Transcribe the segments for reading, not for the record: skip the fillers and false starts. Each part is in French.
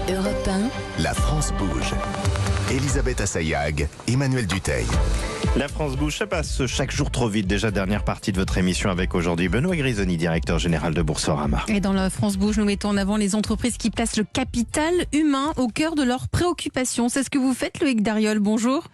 Europe 1, La France bouge. Elisabeth Assayag, Emmanuel Dutheil. La France bouge, ça passe chaque jour trop vite. Déjà dernière partie de votre émission avec aujourd'hui Benoît Grisoni, directeur général de Boursorama. Et dans la France bouge, nous mettons en avant les entreprises qui placent le capital humain au cœur de leurs préoccupations. C'est ce que vous faites, Loïc Dariol. Bonjour.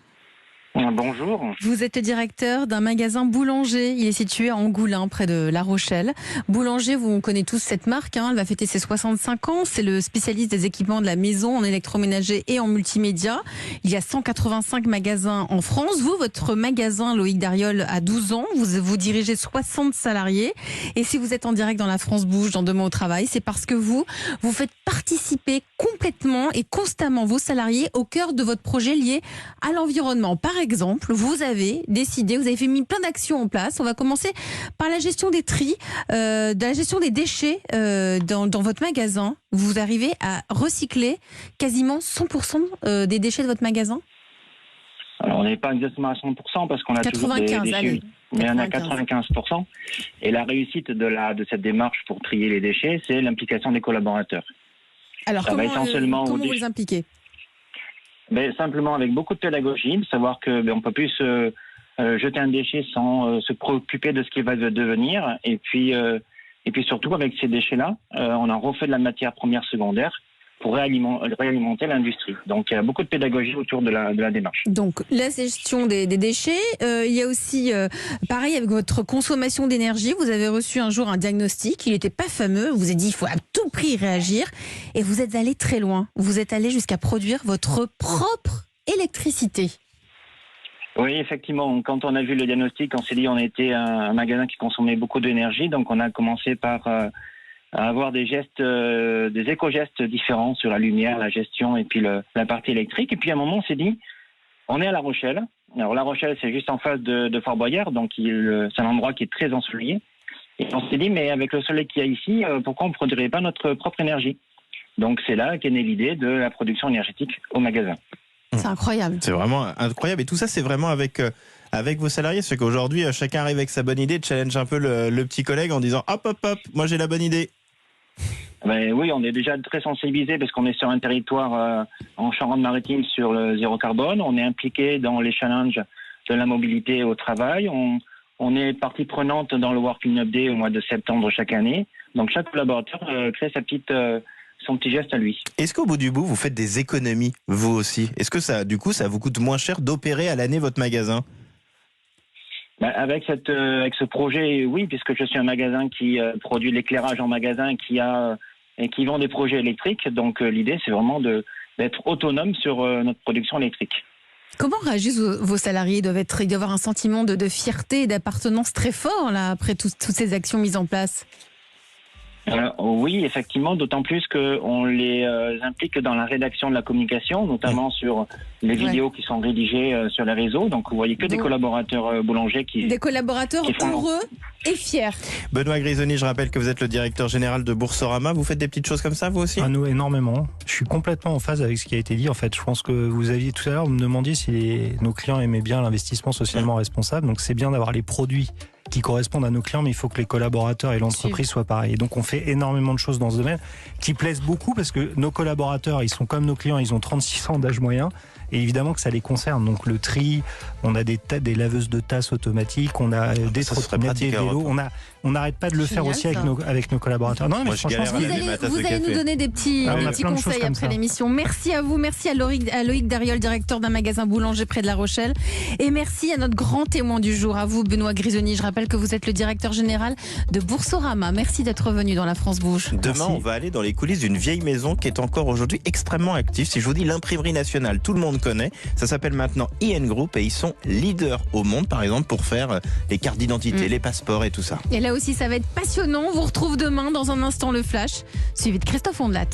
Bonjour. Vous êtes le directeur d'un magasin Boulanger. Il est situé à Angoulins, près de La Rochelle. Boulanger, on connaît tous cette marque. Elle va fêter ses 65 ans. C'est le spécialiste des équipements de la maison en électroménager et en multimédia. Il y a 185 magasins en France. Vous, votre magasin, Loïc Dariol, a 12 ans. Vous dirigez 60 salariés. Et si vous êtes en direct dans la France bouge, dans Demain au travail, c'est parce que vous faites participer complètement et constamment vos salariés au cœur de votre projet lié à l'environnement. Par exemple, vous avez mis plein d'actions en place. On va commencer par la gestion des tris, de la gestion des déchets dans votre magasin. Vous arrivez à recycler quasiment 100% des déchets de votre magasin ? Alors, on n'est pas exactement à 100% parce qu'on a toujours des déchets, allez, mais on a 95%. Et la réussite de cette démarche pour trier les déchets, c'est l'implication des collaborateurs. Alors, comment vous les impliquez ? Simplement avec beaucoup de pédagogie, de savoir que on peut plus jeter un déchet sans se préoccuper de ce qu'il va devenir. Et puis surtout avec ces déchets-là, on en refait de la matière première secondaire pour réalimenter l'industrie. Donc il y a beaucoup de pédagogie autour de la démarche. Donc la gestion des déchets, il y a aussi, pareil avec votre consommation d'énergie, vous avez reçu un jour un diagnostic, il n'était pas fameux, vous avez dit il faut à tout prix réagir et vous êtes allé très loin, vous êtes allé jusqu'à produire votre propre électricité. Oui, effectivement, quand on a vu le diagnostic, on s'est dit on était un magasin qui consommait beaucoup d'énergie, donc on a commencé par à avoir des éco-gestes différents sur la lumière, la gestion et puis la partie électrique. Et puis à un moment, on s'est dit, on est à La Rochelle. Alors La Rochelle, c'est juste en face de Fort Boyard, donc c'est un endroit qui est très ensoleillé. Et on s'est dit, mais avec le soleil qu'il y a ici, pourquoi on ne produirait pas notre propre énergie ? Donc c'est là qu'est née l'idée de la production énergétique au magasin. C'est incroyable. C'est vraiment incroyable. Et tout ça, c'est vraiment avec vos salariés. C'est qu'aujourd'hui, chacun arrive avec sa bonne idée, challenge un peu le petit collègue en disant hop, moi j'ai la bonne idée. Oui, on est déjà très sensibilisés parce qu'on est sur un territoire en Charente-Maritime sur le zéro carbone. On est impliqué dans les challenges de la mobilité au travail. On est partie prenante dans le Working Up Day au mois de septembre chaque année. Donc chaque collaborateur crée son petit geste à lui. Est-ce qu'au bout du bout, vous faites des économies, vous aussi ? Est-ce que ça vous coûte moins cher d'opérer à l'année votre magasin ? Avec ce projet, oui, puisque je suis un magasin qui produit l'éclairage en magasin et qui vend des projets électriques. Donc l'idée, c'est vraiment d'être autonome sur notre production électrique. Comment réagissent vos salariés ? Ils doivent avoir un sentiment de fierté et d'appartenance très fort là, après toutes ces actions mises en place. Oui, effectivement, d'autant plus qu'on les implique dans la rédaction de la communication, notamment sur les vidéos qui sont rédigées sur les réseaux. Donc vous voyez que des collaborateurs boulangers des collaborateurs heureux et fiers. Benoît Grisoni, je rappelle que vous êtes le directeur général de Boursorama. Vous faites des petites choses comme ça, vous aussi ? Nous, énormément. Je suis complètement en phase avec ce qui a été dit. En fait, je pense que vous aviez tout à l'heure, vous me demandiez si nos clients aimaient bien l'investissement socialement responsable. Donc c'est bien d'avoir les produits qui correspondent à nos clients, mais il faut que les collaborateurs et l'entreprise soient pareils. Et donc on fait énormément de choses dans ce domaine qui plaisent beaucoup parce que nos collaborateurs, ils sont comme nos clients, ils ont 36 ans d'âge moyen. Et évidemment que ça les concerne. Donc le tri, on a des laveuses de tasses automatiques, on a des trottinettes, des vélos. On n'arrête pas de le faire aussi avec nos collaborateurs. Non, mais franchement, vous allez nous donner des petits conseils après l'émission. Merci à vous, merci à Loïc Dariol, directeur d'un magasin boulanger près de La Rochelle. Et merci à notre grand témoin du jour, à vous, Benoît Grisoni. Je rappelle que vous êtes le directeur général de Boursorama. Merci d'être venu dans la France bouge. Demain, on va aller dans les coulisses d'une vieille maison qui est encore aujourd'hui extrêmement active. Si je vous dis l'imprimerie nationale, tout le monde connaît. Ça s'appelle maintenant IN Group et ils sont leaders au monde, par exemple, pour faire les cartes d'identité, les passeports et tout ça. Et là aussi, ça va être passionnant. On vous retrouve demain dans un instant le Flash, suivi de Christophe Ondelat.